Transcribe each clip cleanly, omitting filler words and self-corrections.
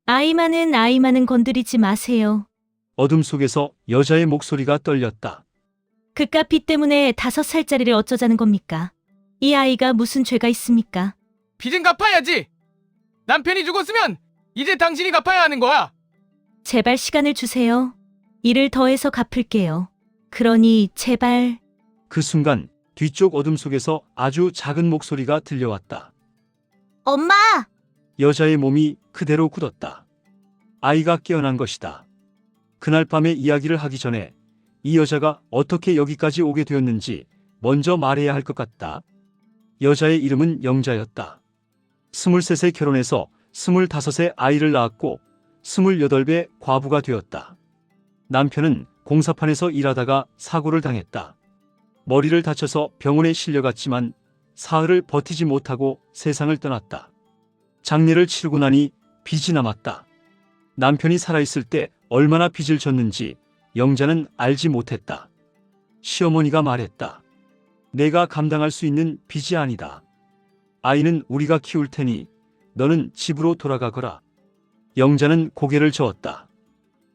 아이만은 건드리지 마세요. 어둠 속에서 여자의 목소리가 떨렸다. 그깟 빚 때문에 5살짜리를 어쩌자는 겁니까? 이 아이가 무슨 죄가 있습니까? 빚은 갚아야지. 남편이 죽었으면 이제 당신이 갚아야 하는 거야. 제발 시간을 주세요. 일을 더해서 갚을게요. 그러니 제발. 그 순간 뒤쪽 어둠 속에서 아주 작은 목소리가 들려왔다. 엄마! 여자의 몸이 그대로 굳었다. 아이가 깨어난 것이다. 그날 밤의 이야기를 하기 전에 이 여자가 어떻게 여기까지 오게 되었는지 먼저 말해야 할 것 같다. 여자의 이름은 영자였다. 23세 결혼해서 25세 아이를 낳았고 28배 과부가 되었다. 남편은 공사판에서 일하다가 사고를 당했다. 머리를 다쳐서 병원에 실려갔지만 사흘을 버티지 못하고 세상을 떠났다. 장례를 치르고 나니 빚이 남았다. 남편이 살아있을 때 얼마나 빚을 졌는지 영자는 알지 못했다. 시어머니가 말했다. 내가 감당할 수 있는 빚이 아니다. 아이는 우리가 키울 테니 너는 집으로 돌아가거라. 영자는 고개를 저었다.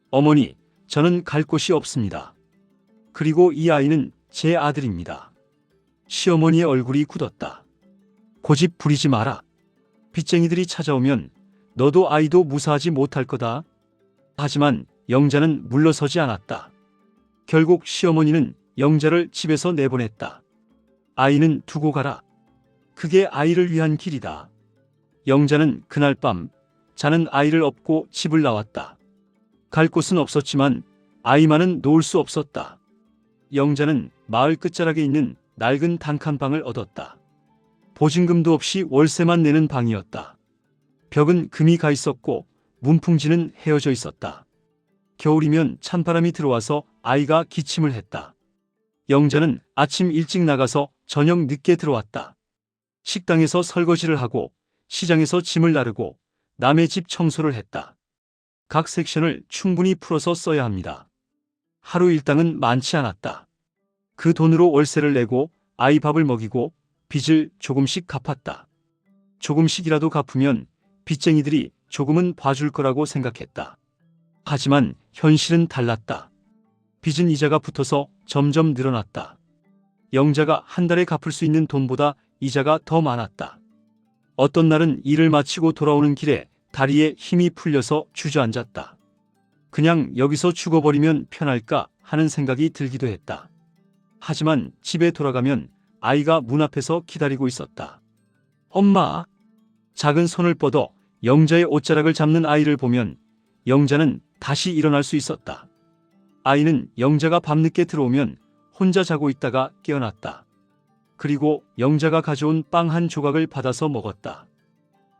어머니, 저는 갈 곳이 없습니다. 그리고 이 아이는 제 아들입니다. 시어머니의 얼굴이 굳었다. 고집 부리지 마라. 빚쟁이들이 찾아오면 너도 아이도 무사하지 못할 거다. 하지만 영자는 물러서지 않았다. 결국 시어머니는 영자를 집에서 내보냈다. 아이는 두고 가라. 그게 아이를 위한 길이다. 영자는 그날 밤 자는 아이를 업고 집을 나왔다. 갈 곳은 없었지만 아이만은 놓을 수 없었다. 영자는 마을 끝자락에 있는 낡은 단칸방을 얻었다. 보증금도 없이 월세만 내는 방이었다. 벽은 금이 가 있었고 문풍지는 헤어져 있었다. 겨울이면 찬바람이 들어와서 아이가 기침을 했다. 영자는 아침 일찍 나가서 저녁 늦게 들어왔다. 식당에서 설거지를 하고 시장에서 짐을 나르고 남의 집 청소를 했다. 각 섹션을 충분히 풀어서 써야 합니다. 하루 일당은 많지 않았다. 그 돈으로 월세를 내고 아이 밥을 먹이고 빚을 조금씩 갚았다. 조금씩이라도 갚으면 빚쟁이들이 조금은 봐줄 거라고 생각했다. 하지만 현실은 달랐다. 빚은 이자가 붙어서 점점 늘어났다. 영자가 한 달에 갚을 수 있는 돈보다 이자가 더 많았다. 어떤 날은 일을 마치고 돌아오는 길에 다리에 힘이 풀려서 주저앉았다. 그냥 여기서 죽어버리면 편할까 하는 생각이 들기도 했다. 하지만 집에 돌아가면 아이가 문 앞에서 기다리고 있었다. 엄마! 작은 손을 뻗어 영자의 옷자락을 잡는 아이를 보면 영자는 다시 일어날 수 있었다. 아이는 영자가 밤늦게 들어오면 혼자 자고 있다가 깨어났다. 그리고 영자가 가져온 빵 한 조각을 받아서 먹었다.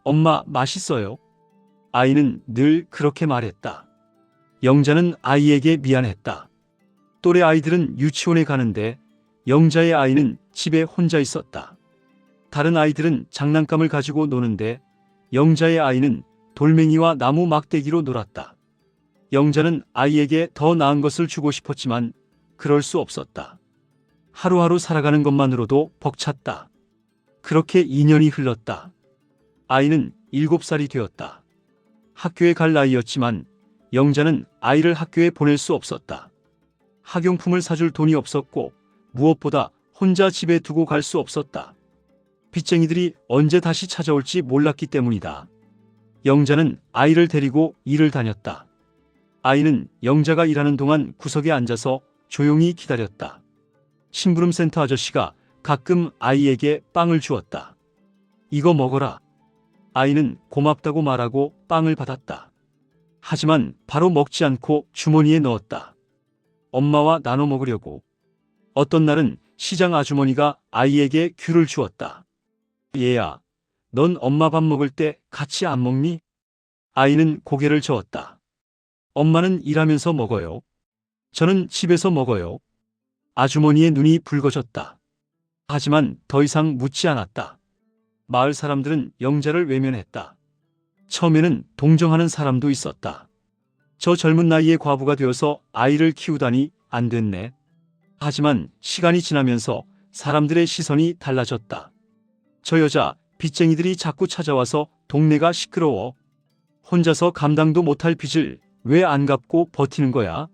엄마, 맛있어요? 아이는 늘 그렇게 말했다. 영자는 아이에게 미안했다. 또래 아이들은 유치원에 가는데 영자의 아이는 집에 혼자 있었다. 다른 아이들은 장난감을 가지고 노는데 영자의 아이는 돌멩이와 나무 막대기로 놀았다. 영자는 아이에게 더 나은 것을 주고 싶었지만 그럴 수 없었다. 하루하루 살아가는 것만으로도 벅찼다. 그렇게 2년이 흘렀다. 아이는 7살이 되었다. 학교에 갈 나이였지만 영자는 아이를 학교에 보낼 수 없었다. 학용품을 사줄 돈이 없었고 무엇보다 혼자 집에 두고 갈 수 없었다. 빚쟁이들이 언제 다시 찾아올지 몰랐기 때문이다. 영자는 아이를 데리고 일을 다녔다. 아이는 영자가 일하는 동안 구석에 앉아서 조용히 기다렸다. 심부름센터 아저씨가 가끔 아이에게 빵을 주었다. 이거 먹어라. 아이는 고맙다고 말하고 빵을 받았다. 하지만 바로 먹지 않고 주머니에 넣었다. 엄마와 나눠 먹으려고. 어떤 날은 시장 아주머니가 아이에게 귤을 주었다. 얘야, 넌 엄마 밥 먹을 때 같이 안 먹니? 아이는 고개를 저었다. 엄마는 일하면서 먹어요. 저는 집에서 먹어요. 아주머니의 눈이 붉어졌다. 하지만 더 이상 묻지 않았다. 마을 사람들은 영자를 외면했다. 처음에는 동정하는 사람도 있었다. 저 젊은 나이에 과부가 되어서 아이를 키우다니 안 됐네. 하지만 시간이 지나면서 사람들의 시선이 달라졌다. 저 여자 빚쟁이들이 자꾸 찾아와서 동네가 시끄러워. 혼자서 감당도 못할 빚을 왜 안 갚고 버티는 거야?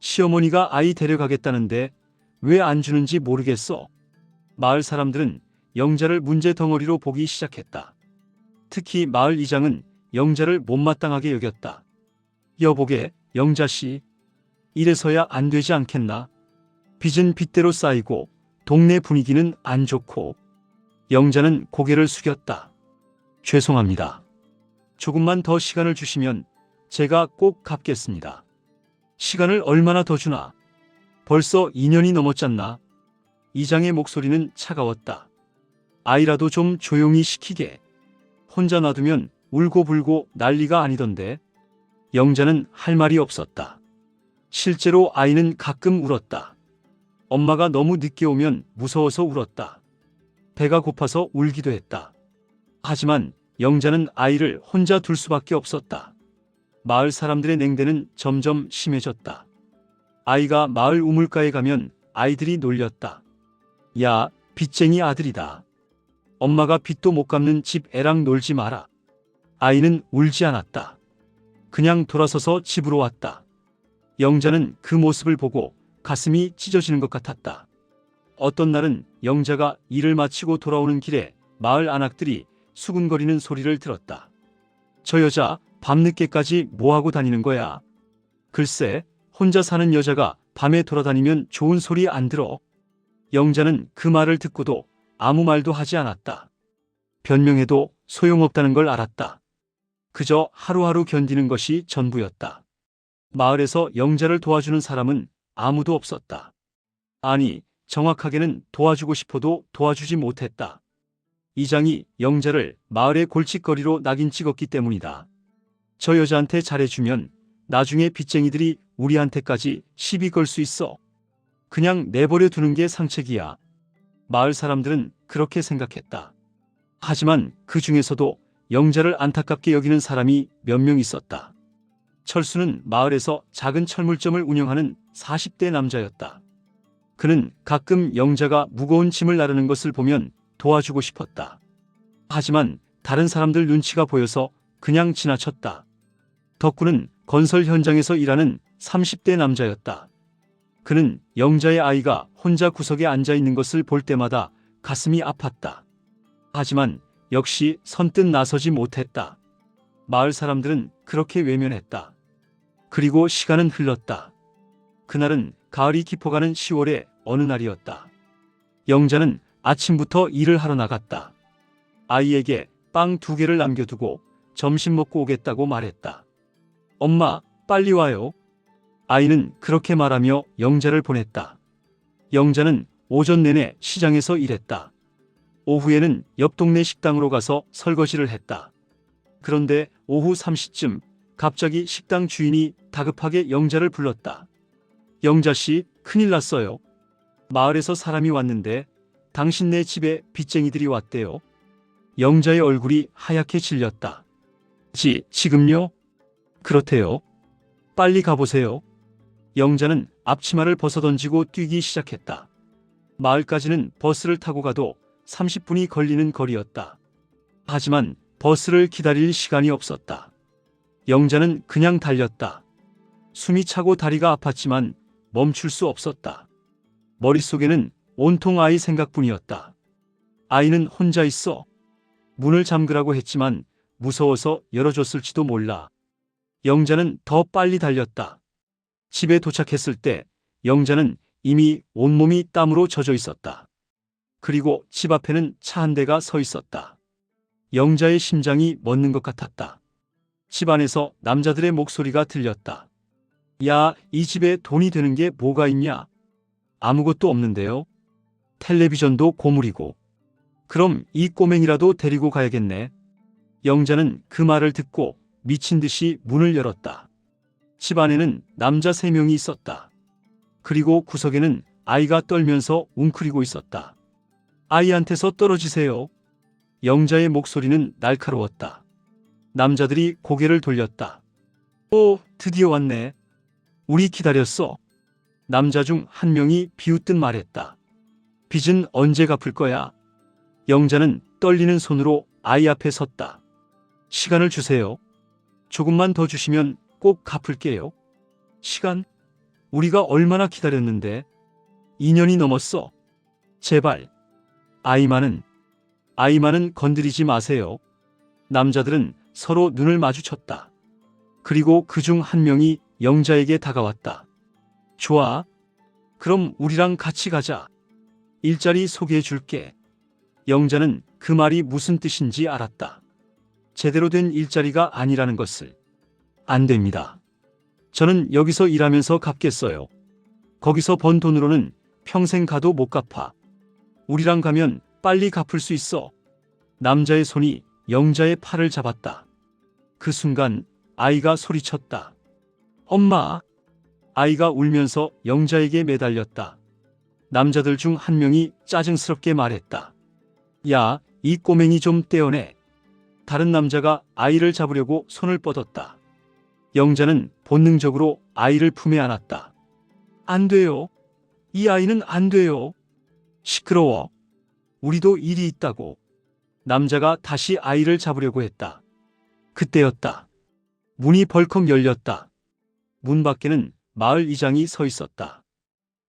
시어머니가 아이 데려가겠다는데 왜 안 주는지 모르겠어. 마을 사람들은 영자를 문제 덩어리로 보기 시작했다. 특히 마을 이장은 영자를 못마땅하게 여겼다. 여보게, 영자씨. 이래서야 안 되지 않겠나? 빚은 빚대로 쌓이고 동네 분위기는 안 좋고. 영자는 고개를 숙였다. 죄송합니다. 조금만 더 시간을 주시면 제가 꼭 갚겠습니다. 시간을 얼마나 더 주나? 벌써 2년이 넘었잖나? 이장의 목소리는 차가웠다. 아이라도 좀 조용히 시키게. 혼자 놔두면 울고불고 난리가 아니던데. 영자는 할 말이 없었다. 실제로 아이는 가끔 울었다. 엄마가 너무 늦게 오면 무서워서 울었다. 배가 고파서 울기도 했다. 하지만 영자는 아이를 혼자 둘 수밖에 없었다. 마을 사람들의 냉대는 점점 심해졌다. 아이가 마을 우물가에 가면 아이들이 놀렸다. 야, 빚쟁이 아들이다. 엄마가 빚도 못 갚는 집 애랑 놀지 마라. 아이는 울지 않았다. 그냥 돌아서서 집으로 왔다. 영자는 그 모습을 보고 가슴이 찢어지는 것 같았다. 어떤 날은 영자가 일을 마치고 돌아오는 길에 마을 안악들이 수군거리는 소리를 들었다. 저 여자 밤늦게까지 뭐하고 다니는 거야? 글쎄, 혼자 사는 여자가 밤에 돌아다니면 좋은 소리 안 들어. 영자는 그 말을 듣고도 아무 말도 하지 않았다. 변명해도 소용없다는 걸 알았다. 그저 하루하루 견디는 것이 전부였다. 마을에서 영자를 도와주는 사람은 아무도 없었다. 아니, 정확하게는 도와주고 싶어도 도와주지 못했다. 이장이 영자를 마을의 골칫거리로 낙인 찍었기 때문이다. 저 여자한테 잘해주면 나중에 빚쟁이들이 우리한테까지 시비 걸 수 있어. 그냥 내버려 두는 게 상책이야. 마을 사람들은 그렇게 생각했다. 하지만 그 중에서도 영자를 안타깝게 여기는 사람이 몇 명 있었다. 철수는 마을에서 작은 철물점을 운영하는 40대 남자였다. 그는 가끔 영자가 무거운 짐을 나르는 것을 보면 도와주고 싶었다. 하지만 다른 사람들 눈치가 보여서 그냥 지나쳤다. 덕구는 건설 현장에서 일하는 30대 남자였다. 그는 영자의 아이가 혼자 구석에 앉아 있는 것을 볼 때마다 가슴이 아팠다. 하지만 역시 선뜻 나서지 못했다. 마을 사람들은 그렇게 외면했다. 그리고 시간은 흘렀다. 그날은 가을이 깊어가는 10월의 어느 날이었다. 영자는 아침부터 일을 하러 나갔다. 아이에게 빵 2개를 남겨두고 점심 먹고 오겠다고 말했다. 엄마, 빨리 와요. 아이는 그렇게 말하며 영자를 보냈다. 영자는 오전 내내 시장에서 일했다. 오후에는 옆 동네 식당으로 가서 설거지를 했다. 그런데 오후 3시쯤 갑자기 식당 주인이 다급하게 영자를 불렀다. 영자씨, 큰일 났어요. 마을에서 사람이 왔는데 당신네 집에 빚쟁이들이 왔대요. 영자의 얼굴이 하얗게 질렸다. 지금요? 그렇대요. 빨리 가보세요. 영자는 앞치마를 벗어던지고 뛰기 시작했다. 마을까지는 버스를 타고 가도 30분이 걸리는 거리였다. 하지만 버스를 기다릴 시간이 없었다. 영자는 그냥 달렸다. 숨이 차고 다리가 아팠지만 멈출 수 없었다. 머릿속에는 온통 아이 생각뿐이었다. 아이는 혼자 있어. 문을 잠그라고 했지만 무서워서 열어줬을지도 몰라. 영자는 더 빨리 달렸다. 집에 도착했을 때 영자는 이미 온몸이 땀으로 젖어 있었다. 그리고 집 앞에는 차 한 대가 서 있었다. 영자의 심장이 멎는 것 같았다. 집 안에서 남자들의 목소리가 들렸다. 야, 이 집에 돈이 되는 게 뭐가 있냐? 아무것도 없는데요. 텔레비전도 고물이고. 그럼 이 꼬맹이라도 데리고 가야겠네. 영자는 그 말을 듣고 미친 듯이 문을 열었다. 집 안에는 남자 3명이 있었다. 그리고 구석에는 아이가 떨면서 웅크리고 있었다. 아이한테서 떨어지세요. 영자의 목소리는 날카로웠다. 남자들이 고개를 돌렸다. 오, 드디어 왔네. 우리 기다렸어. 남자 중 한 명이 비웃듯 말했다. 빚은 언제 갚을 거야? 영자는 떨리는 손으로 아이 앞에 섰다. 시간을 주세요. 조금만 더 주시면 꼭 갚을게요. 시간? 우리가 얼마나 기다렸는데. 2년이 넘었어. 제발. 아이만은 건드리지 마세요. 남자들은 서로 눈을 마주쳤다. 그리고 그중 한 명이 영자에게 다가왔다. 좋아. 그럼 우리랑 같이 가자. 일자리 소개해 줄게. 영자는 그 말이 무슨 뜻인지 알았다. 제대로 된 일자리가 아니라는 것을. 안 됩니다. 저는 여기서 일하면서 갚겠어요. 거기서 번 돈으로는 평생 가도 못 갚아. 우리랑 가면 빨리 갚을 수 있어. 남자의 손이 영자의 팔을 잡았다. 그 순간 아이가 소리쳤다. 엄마! 아이가 울면서 영자에게 매달렸다. 남자들 중 한 명이 짜증스럽게 말했다. 야, 이 꼬맹이 좀 떼어내. 다른 남자가 아이를 잡으려고 손을 뻗었다. 영자는 본능적으로 아이를 품에 안았다. 안 돼요. 이 아이는 안 돼요. 시끄러워. 우리도 일이 있다고. 남자가 다시 아이를 잡으려고 했다. 그때였다. 문이 벌컥 열렸다. 문 밖에는 마을 이장이 서 있었다.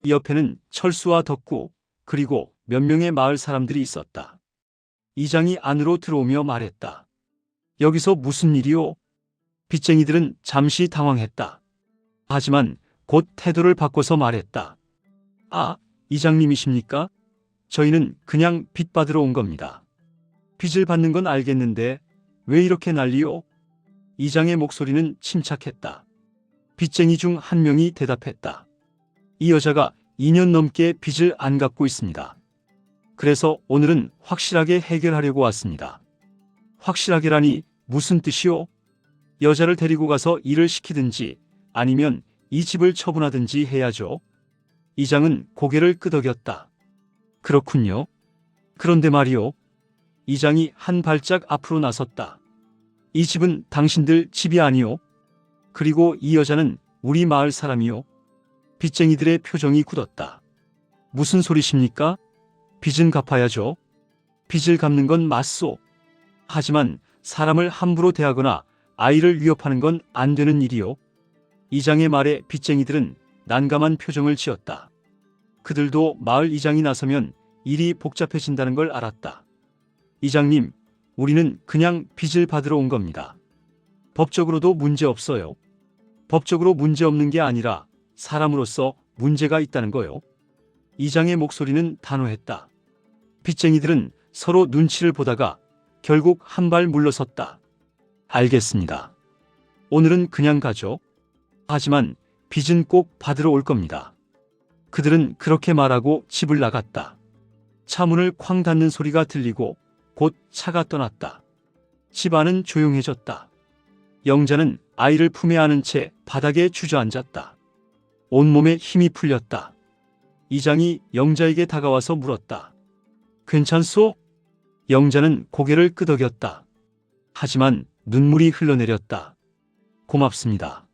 옆에는 철수와 덕구, 그리고 몇 명의 마을 사람들이 있었다. 이장이 안으로 들어오며 말했다. 여기서 무슨 일이오? 빚쟁이들은 잠시 당황했다. 하지만 곧 태도를 바꿔서 말했다. 아, 이장님이십니까? 저희는 그냥 빚 받으러 온 겁니다. 빚을 받는 건 알겠는데 왜 이렇게 난리요? 이장의 목소리는 침착했다. 빚쟁이 중 한 명이 대답했다. 이 여자가 2년 넘게 빚을 안 갚고 있습니다. 그래서 오늘은 확실하게 해결하려고 왔습니다. 확실하게라니 무슨 뜻이요? 여자를 데리고 가서 일을 시키든지 아니면 이 집을 처분하든지 해야죠. 이장은 고개를 끄덕였다. 그렇군요. 그런데 말이요. 이장이 한 발짝 앞으로 나섰다. 이 집은 당신들 집이 아니요. 그리고 이 여자는 우리 마을 사람이요. 빚쟁이들의 표정이 굳었다. 무슨 소리십니까? 빚은 갚아야죠. 빚을 갚는 건 맞소. 하지만 사람을 함부로 대하거나 아이를 위협하는 건 안 되는 일이요. 이장의 말에 빚쟁이들은 난감한 표정을 지었다. 그들도 마을 이장이 나서면 일이 복잡해진다는 걸 알았다. 이장님, 우리는 그냥 빚을 받으러 온 겁니다. 법적으로도 문제 없어요. 법적으로 문제 없는 게 아니라 사람으로서 문제가 있다는 거요. 이장의 목소리는 단호했다. 빚쟁이들은 서로 눈치를 보다가 결국 한 발 물러섰다. 알겠습니다. 오늘은 그냥 가죠. 하지만 빚은 꼭 받으러 올 겁니다. 그들은 그렇게 말하고 집을 나갔다. 차 문을 쾅 닫는 소리가 들리고 곧 차가 떠났다. 집 안은 조용해졌다. 영자는 아이를 품에 안은 채 바닥에 주저앉았다. 온몸에 힘이 풀렸다. 이장이 영자에게 다가와서 물었다. 괜찮소? 영자는 고개를 끄덕였다. 하지만 눈물이 흘러내렸다. 고맙습니다.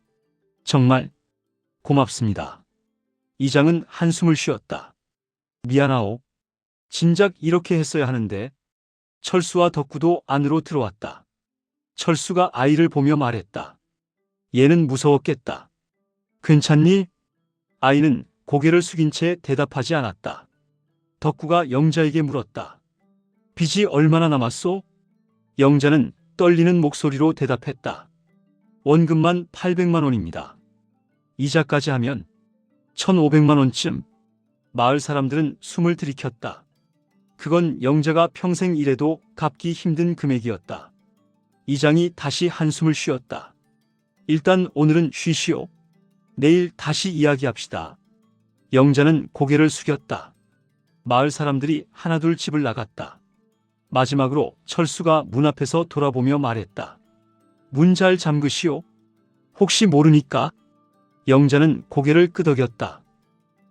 정말 고맙습니다. 이장은 한숨을 쉬었다. 미안하오. 진작 이렇게 했어야 하는데. 철수와 덕구도 안으로 들어왔다. 철수가 아이를 보며 말했다. 얘는 무서웠겠다. 괜찮니? 아이는 고개를 숙인 채 대답하지 않았다. 덕구가 영자에게 물었다. 빚이 얼마나 남았소? 영자는 떨리는 목소리로 대답했다. 원금만 800만 원입니다. 이자까지 하면 1,500만 원쯤. 마을 사람들은 숨을 들이켰다. 그건 영자가 평생 일해도 갚기 힘든 금액이었다. 이장이 다시 한숨을 쉬었다. 일단 오늘은 쉬시오. 내일 다시 이야기합시다. 영자는 고개를 숙였다. 마을 사람들이 하나둘 집을 나갔다. 마지막으로 철수가 문 앞에서 돌아보며 말했다. 문 잘 잠그시오. 혹시 모르니까. 영자는 고개를 끄덕였다.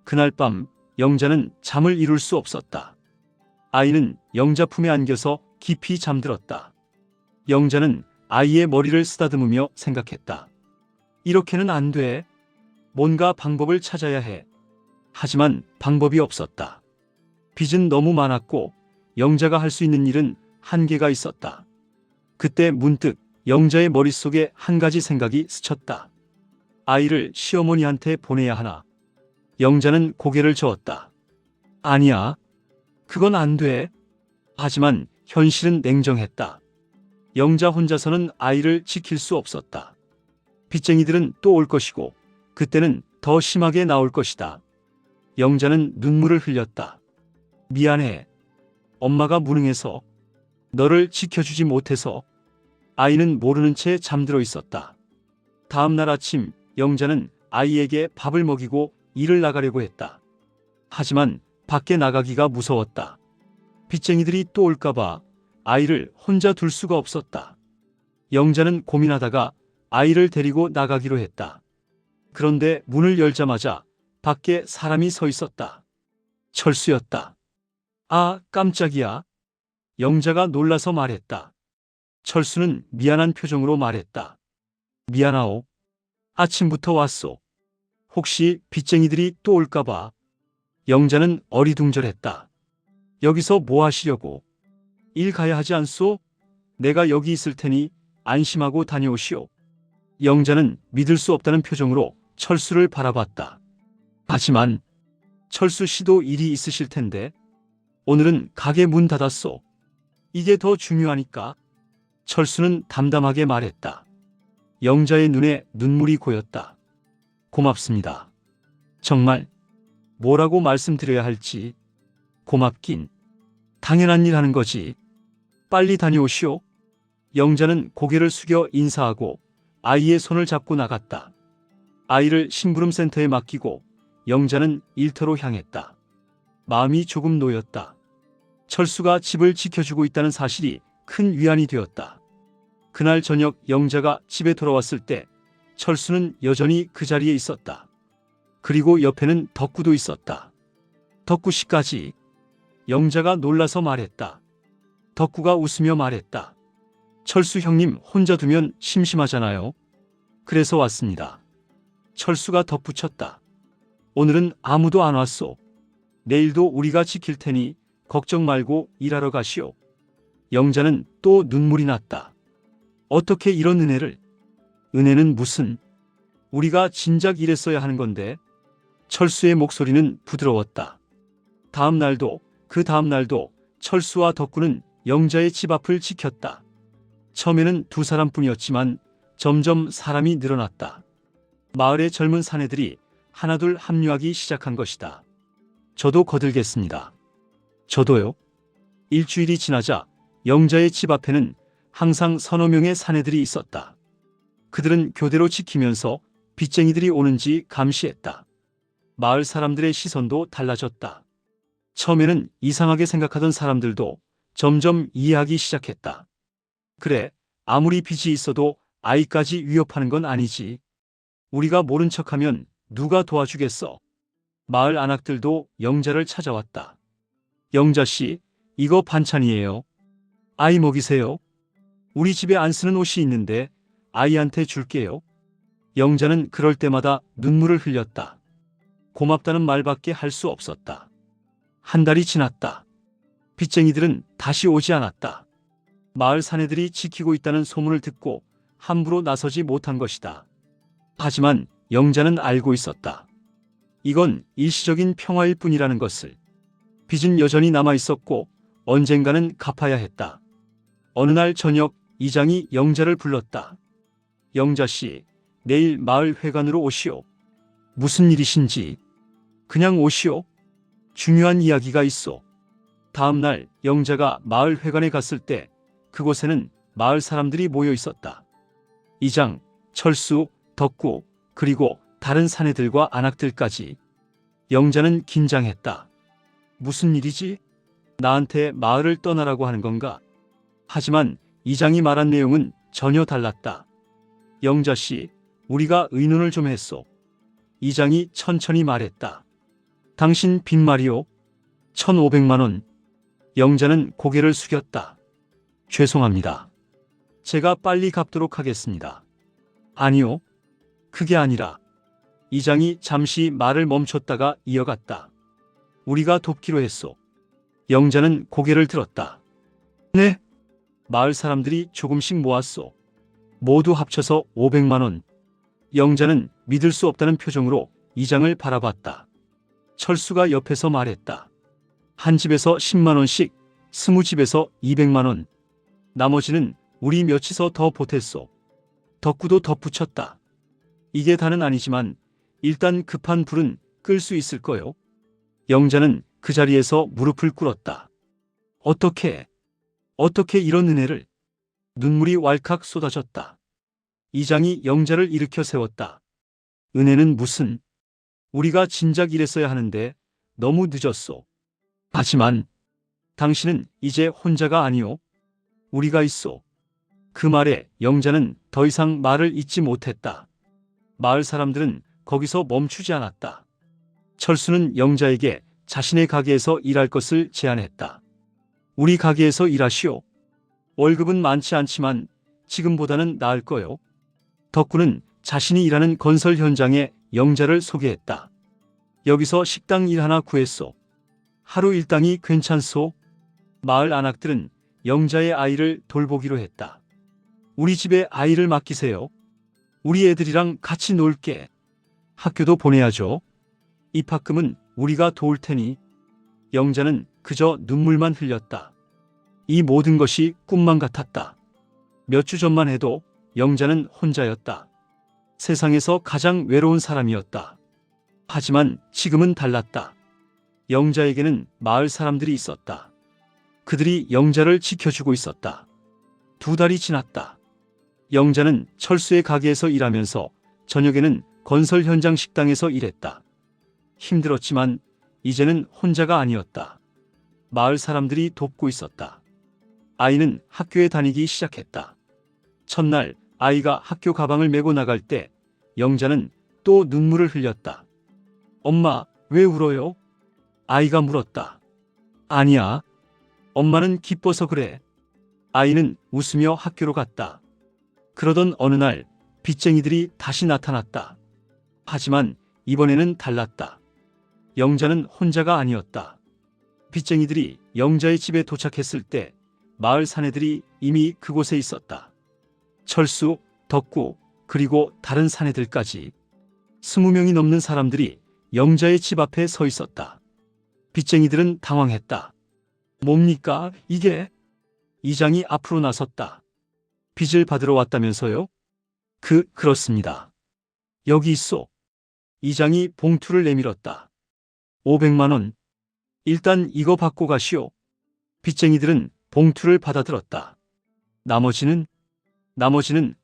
그날 밤 영자는 잠을 이룰 수 없었다. 아이는 영자 품에 안겨서 깊이 잠들었다. 영자는 아이의 머리를 쓰다듬으며 생각했다. 이렇게는 안 돼. 뭔가 방법을 찾아야 해. 하지만 방법이 없었다. 빚은 너무 많았고 영자가 할 수 있는 일은 한계가 있었다. 그때 문득 영자의 머릿속에 한 가지 생각이 스쳤다. 아이를 시어머니한테 보내야 하나? 영자는 고개를 저었다. 아니야. 그건 안 돼. 하지만 현실은 냉정했다. 영자 혼자서는 아이를 지킬 수 없었다. 빚쟁이들은 또 올 것이고 그때는 더 심하게 나올 것이다. 영자는 눈물을 흘렸다. 미안해. 엄마가 무능해서, 너를 지켜주지 못해서. 아이는 모르는 채 잠들어 있었다. 다음 날 아침 영자는 아이에게 밥을 먹이고 일을 나가려고 했다. 하지만 밖에 나가기가 무서웠다. 빚쟁이들이 또 올까봐 아이를 혼자 둘 수가 없었다. 영자는 고민하다가 아이를 데리고 나가기로 했다. 그런데 문을 열자마자 밖에 사람이 서 있었다. 철수였다. 아, 깜짝이야. 영자가 놀라서 말했다. 철수는 미안한 표정으로 말했다. 미안하오. 아침부터 왔소. 혹시 빚쟁이들이 또 올까봐. 영자는 어리둥절했다. 여기서 뭐 하시려고? 일 가야 하지 않소? 내가 여기 있을 테니 안심하고 다녀오시오. 영자는 믿을 수 없다는 표정으로 철수를 바라봤다. 하지만 철수 씨도 일이 있으실 텐데. 오늘은 가게 문 닫았소. 이게 더 중요하니까. 철수는 담담하게 말했다. 영자의 눈에 눈물이 고였다. 고맙습니다. 정말 뭐라고 말씀드려야 할지. 고맙긴. 당연한 일 하는 거지. 빨리 다녀오시오. 영자는 고개를 숙여 인사하고 아이의 손을 잡고 나갔다. 아이를 심부름센터에 맡기고 영자는 일터로 향했다. 마음이 조금 놓였다. 철수가 집을 지켜주고 있다는 사실이 큰 위안이 되었다. 그날 저녁 영자가 집에 돌아왔을 때 철수는 여전히 그 자리에 있었다. 그리고 옆에는 덕구도 있었다. 덕구 씨까지. 영자가 놀라서 말했다. 덕구가 웃으며 말했다. 철수 형님 혼자 두면 심심하잖아요. 그래서 왔습니다. 철수가 덧붙였다. 오늘은 아무도 안 왔소. 내일도 우리가 지킬 테니 걱정 말고 일하러 가시오. 영자는 또 눈물이 났다. 어떻게 이런 은혜를? 은혜는 무슨? 우리가 진작 일했어야 하는 건데. 철수의 목소리는 부드러웠다. 다음 날도 그 다음 날도 철수와 덕구는 영자의 집 앞을 지켰다. 처음에는 두 사람뿐이었지만 점점 사람이 늘어났다. 마을의 젊은 사내들이 하나둘 합류하기 시작한 것이다. 저도 거들겠습니다. 저도요. 일주일이 지나자 영자의 집 앞에는 항상 서너 명의 사내들이 있었다. 그들은 교대로 지키면서 빚쟁이들이 오는지 감시했다. 마을 사람들의 시선도 달라졌다. 처음에는 이상하게 생각하던 사람들도 점점 이해하기 시작했다. 그래, 아무리 빚이 있어도 아이까지 위협하는 건 아니지. 우리가 모른 척하면 누가 도와주겠어. 마을 안악들도 영자를 찾아왔다. 영자씨, 이거 반찬이에요. 아이 먹이세요. 우리 집에 안 쓰는 옷이 있는데 아이한테 줄게요. 영자는 그럴 때마다 눈물을 흘렸다. 고맙다는 말밖에 할 수 없었다. 한 달이 지났다. 빚쟁이들은 다시 오지 않았다. 마을 사내들이 지키고 있다는 소문을 듣고 함부로 나서지 못한 것이다. 하지만 영자는 알고 있었다. 이건 일시적인 평화일 뿐이라는 것을. 빚은 여전히 남아 있었고 언젠가는 갚아야 했다. 어느 날 저녁 이장이 영자를 불렀다. 영자씨, 내일 마을 회관으로 오시오. 무슨 일이신지. 그냥 오시오. 중요한 이야기가 있어. 다음 날 영자가 마을 회관에 갔을 때 그곳에는 마을 사람들이 모여 있었다. 이장, 철수, 덕구, 그리고 다른 사내들과 안악들까지. 영자는 긴장했다. 무슨 일이지? 나한테 마을을 떠나라고 하는 건가? 하지만 이장이 말한 내용은 전혀 달랐다. 영자씨, 우리가 의논을 좀 했소. 이장이 천천히 말했다. 당신 빚 말이오? 1,500만 원. 영자는 고개를 숙였다. 죄송합니다. 제가 빨리 갚도록 하겠습니다. 아니요. 그게 아니라. 이장이 잠시 말을 멈췄다가 이어갔다. 우리가 돕기로 했소. 영자는 고개를 들었다. 네? 마을 사람들이 조금씩 모았소. 모두 합쳐서 500만 원. 영자는 믿을 수 없다는 표정으로 이장을 바라봤다. 철수가 옆에서 말했다. 한 집에서 10만 원씩, 20집에서 200만 원. 나머지는 우리 몇이서 더 보탰소. 덕구도 덧붙였다. 이게 다는 아니지만 일단 급한 불은 끌 수 있을 거요. 영자는 그 자리에서 무릎을 꿇었다. 어떻게 이런 은혜를? 눈물이 왈칵 쏟아졌다. 이장이 영자를 일으켜 세웠다. 은혜는 무슨? 우리가 진작 이랬어야 하는데 너무 늦었소. 하지만 당신은 이제 혼자가 아니오. 우리가 있소. 그 말에 영자는 더 이상 말을 잇지 못했다. 마을 사람들은 거기서 멈추지 않았다. 철수는 영자에게 자신의 가게에서 일할 것을 제안했다. 우리 가게에서 일하시오. 월급은 많지 않지만 지금보다는 나을 거요. 덕구는 자신이 일하는 건설 현장에 영자를 소개했다. 여기서 식당 일 하나 구했소. 하루 일당이 괜찮소? 마을 안악들은 영자의 아이를 돌보기로 했다. 우리 집에 아이를 맡기세요. 우리 애들이랑 같이 놀게. 학교도 보내야죠. 입학금은 우리가 도울 테니. 영자는 그저 눈물만 흘렸다. 이 모든 것이 꿈만 같았다. 몇 주 전만 해도 영자는 혼자였다. 세상에서 가장 외로운 사람이었다. 하지만 지금은 달랐다. 영자에게는 마을 사람들이 있었다. 그들이 영자를 지켜주고 있었다. 2달이 지났다. 영자는 철수의 가게에서 일하면서 저녁에는 건설 현장 식당에서 일했다. 힘들었지만 이제는 혼자가 아니었다. 마을 사람들이 돕고 있었다. 아이는 학교에 다니기 시작했다. 첫날 아이가 학교 가방을 메고 나갈 때 영자는 또 눈물을 흘렸다. 엄마, 왜 울어요? 아이가 물었다. 아니야. 엄마는 기뻐서 그래. 아이는 웃으며 학교로 갔다. 그러던 어느 날 빚쟁이들이 다시 나타났다. 하지만 이번에는 달랐다. 영자는 혼자가 아니었다. 빚쟁이들이 영자의 집에 도착했을 때 마을 사내들이 이미 그곳에 있었다. 철수, 덕구, 그리고 다른 사내들까지 20명이 넘는 사람들이 영자의 집 앞에 서 있었다. 빚쟁이들은 당황했다. 뭡니까, 이게? 이장이 앞으로 나섰다. 빚을 받으러 왔다면서요? 그렇습니다. 여기 있소. 이장이 봉투를 내밀었다. 500만 원. 일단 이거 받고 가시오. 빚쟁이들은 봉투를 받아들었다. 나머지는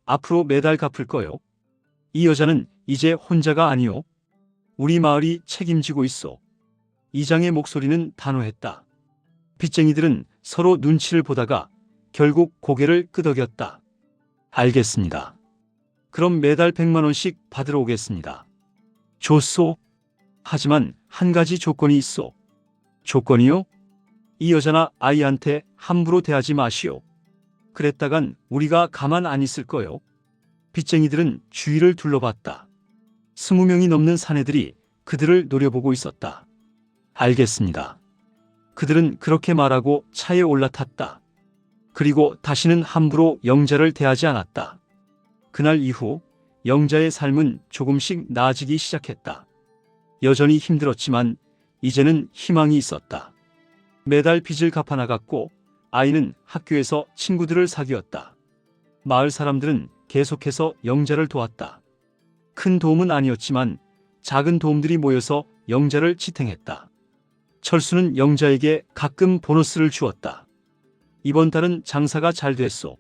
앞으로 매달 갚을 거요. 이 여자는 이제 혼자가 아니오. 우리 마을이 책임지고 있어. 이장의 목소리는 단호했다. 빚쟁이들은 서로 눈치를 보다가 결국 고개를 끄덕였다. 알겠습니다. 그럼 매달 100만 원씩 받으러 오겠습니다. 좋소. 하지만 한 가지 조건이 있어. 조건이요? 이 여자나 아이한테 함부로 대하지 마시오. 그랬다간 우리가 가만 안 있을 거요. 빚쟁이들은 주위를 둘러봤다. 20명이 넘는 사내들이 그들을 노려보고 있었다. 알겠습니다. 그들은 그렇게 말하고 차에 올라탔다. 그리고 다시는 함부로 영자를 대하지 않았다. 그날 이후 영자의 삶은 조금씩 나아지기 시작했다. 여전히 힘들었지만 이제는 희망이 있었다. 매달 빚을 갚아 나갔고 아이는 학교에서 친구들을 사귀었다. 마을 사람들은 계속해서 영자를 도왔다. 큰 도움은 아니었지만 작은 도움들이 모여서 영자를 지탱했다. 철수는 영자에게 가끔 보너스를 주었다. 이번 달은 장사가 잘 됐소.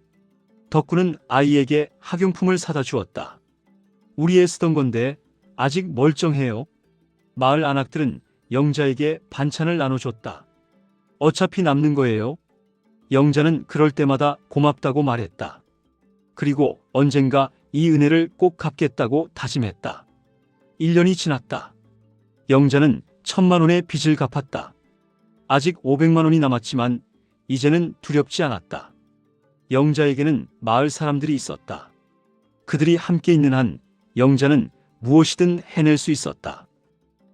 덕구는 아이에게 학용품을 사다 주었다. 우리 애 쓰던 건데 아직 멀쩡해요. 마을 안악들은 영자에게 반찬을 나눠줬다. 어차피 남는 거예요. 영자는 그럴 때마다 고맙다고 말했다. 그리고 언젠가 이 은혜를 꼭 갚겠다고 다짐했다. 1년이 지났다. 영자는 1000만 원의 빚을 갚았다. 아직 500만 원이 남았지만 이제는 두렵지 않았다. 영자에게는 마을 사람들이 있었다. 그들이 함께 있는 한 영자는 무엇이든 해낼 수 있었다.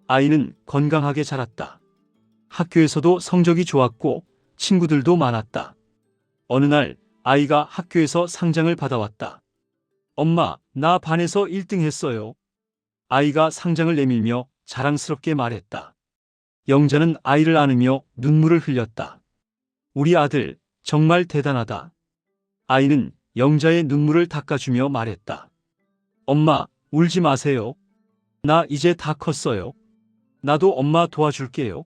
아이는 건강하게 자랐다. 학교에서도 성적이 좋았고 친구들도 많았다. 어느 날 아이가 학교에서 상장을 받아왔다. 엄마, 나 반에서 1등 했어요. 아이가 상장을 내밀며 자랑스럽게 말했다. 영자는 아이를 안으며 눈물을 흘렸다. 우리 아들, 정말 대단하다. 아이는 영자의 눈물을 닦아주며 말했다. 엄마, 울지 마세요. 나 이제 다 컸어요. 나도 엄마 도와줄게요.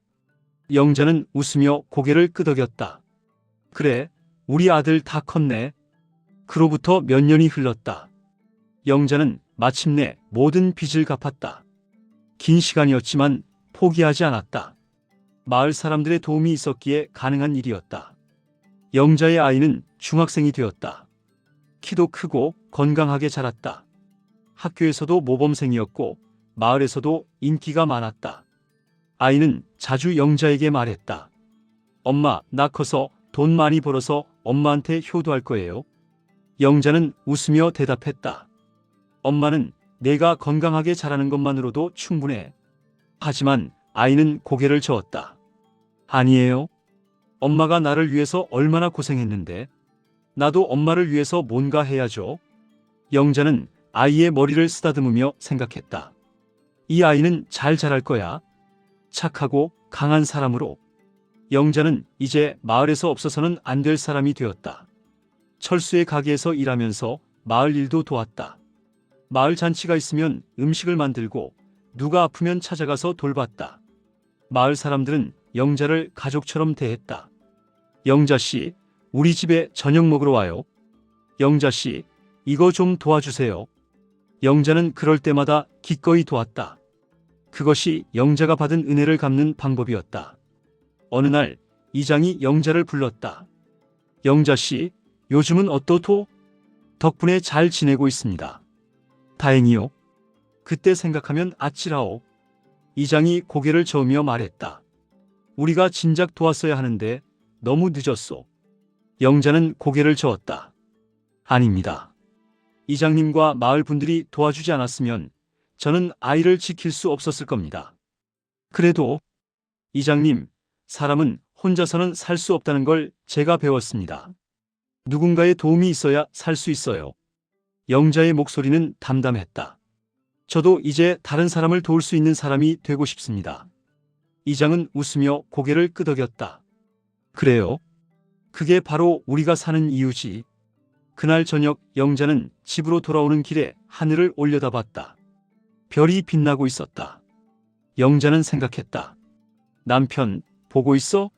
영자는 웃으며 고개를 끄덕였다. 그래, 우리 아들 다 컸네. 그로부터 몇 년이 흘렀다. 영자는 마침내 모든 빚을 갚았다. 긴 시간이었지만 포기하지 않았다. 마을 사람들의 도움이 있었기에 가능한 일이었다. 영자의 아이는 중학생이 되었다. 키도 크고 건강하게 자랐다. 학교에서도 모범생이었고 마을에서도 인기가 많았다. 아이는 자주 영자에게 말했다. 엄마, 나 커서 돈 많이 벌어서 엄마한테 효도할 거예요. 영자는 웃으며 대답했다. 엄마는 내가 건강하게 자라는 것만으로도 충분해. 하지만 아이는 고개를 저었다. 아니에요. 엄마가 나를 위해서 얼마나 고생했는데. 나도 엄마를 위해서 뭔가 해야죠. 영자는 아이의 머리를 쓰다듬으며 생각했다. 이 아이는 잘 자랄 거야. 착하고 강한 사람으로. 영자는 이제 마을에서 없어서는 안 될 사람이 되었다. 철수의 가게에서 일하면서 마을 일도 도왔다. 마을 잔치가 있으면 음식을 만들고 누가 아프면 찾아가서 돌봤다. 마을 사람들은 영자를 가족처럼 대했다. 영자씨, 우리 집에 저녁 먹으러 와요. 영자씨, 이거 좀 도와주세요. 영자는 그럴 때마다 기꺼이 도왔다. 그것이 영자가 받은 은혜를 갚는 방법이었다. 어느 날 이장이 영자를 불렀다. 영자씨, 요즘은 어떠토? 덕분에 잘 지내고 있습니다. 다행이요. 그때 생각하면 아찔하오. 이장이 고개를 저으며 말했다. 우리가 진작 도왔어야 하는데 너무 늦었소. 영자는 고개를 저었다. 아닙니다. 이장님과 마을 분들이 도와주지 않았으면 저는 아이를 지킬 수 없었을 겁니다. 그래도 이장님, 사람은 혼자서는 살 수 없다는 걸 제가 배웠습니다. 누군가의 도움이 있어야 살 수 있어요. 영자의 목소리는 담담했다. 저도 이제 다른 사람을 도울 수 있는 사람이 되고 싶습니다. 이장은 웃으며 고개를 끄덕였다. 그래요. 그게 바로 우리가 사는 이유지. 그날 저녁 영자는 집으로 돌아오는 길에 하늘을 올려다봤다. 별이 빛나고 있었다. 영자는 생각했다. 남편, 보고 있어?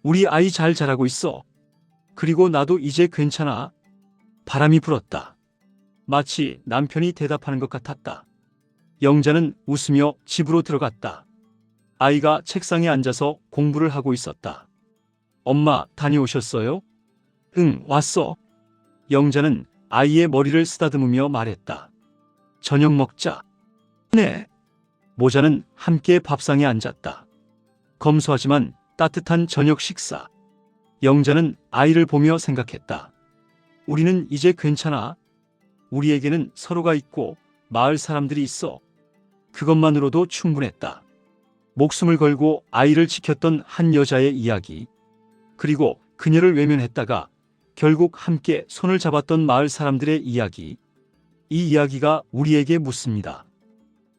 우리 아이 잘 자라고 있어. 그리고 나도 이제 괜찮아. 바람이 불었다. 마치 남편이 대답하는 것 같았다. 영자는 웃으며 집으로 들어갔다. 아이가 책상에 앉아서 공부를 하고 있었다. 엄마, 다녀오셨어요? 응, 왔어. 영자는 아이의 머리를 쓰다듬으며 말했다. 저녁 먹자. 네. 모자는 함께 밥상에 앉았다. 검소하지만 따뜻한 저녁 식사. 영자는 아이를 보며 생각했다. 우리는 이제 괜찮아. 우리에게는 서로가 있고 마을 사람들이 있어. 그것만으로도 충분했다. 목숨을 걸고 아이를 지켰던 한 여자의 이야기. 그리고 그녀를 외면했다가 결국 함께 손을 잡았던 마을 사람들의 이야기. 이 이야기가 우리에게 묻습니다.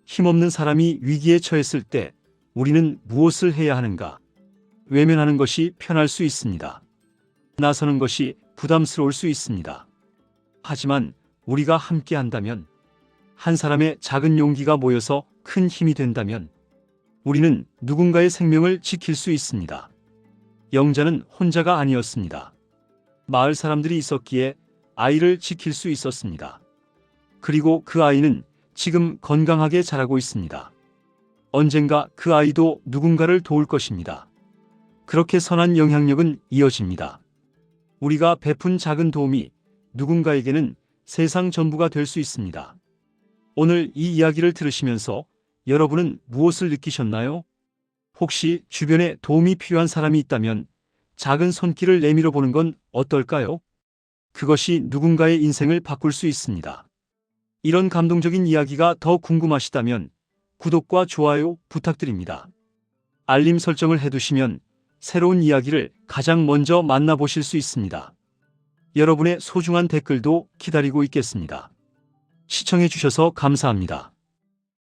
힘없는 사람이 위기에 처했을 때 우리는 무엇을 해야 하는가? 외면하는 것이 편할 수 있습니다. 나서는 것이 부담스러울 수 있습니다. 하지만 우리가 함께 한다면, 한 사람의 작은 용기가 모여서 큰 힘이 된다면 우리는 누군가의 생명을 지킬 수 있습니다. 영자는 혼자가 아니었습니다. 마을 사람들이 있었기에 아이를 지킬 수 있었습니다. 그리고 그 아이는 지금 건강하게 자라고 있습니다. 언젠가 그 아이도 누군가를 도울 것입니다. 그렇게 선한 영향력은 이어집니다. 우리가 베푼 작은 도움이 누군가에게는 세상 전부가 될 수 있습니다. 오늘 이 이야기를 들으시면서 여러분은 무엇을 느끼셨나요? 혹시 주변에 도움이 필요한 사람이 있다면 작은 손길을 내밀어 보는 건 어떨까요? 그것이 누군가의 인생을 바꿀 수 있습니다. 이런 감동적인 이야기가 더 궁금하시다면 구독과 좋아요 부탁드립니다. 알림 설정을 해두시면 새로운 이야기를 가장 먼저 만나보실 수 있습니다. 여러분의 소중한 댓글도 기다리고 있겠습니다. 시청해 주셔서 감사합니다.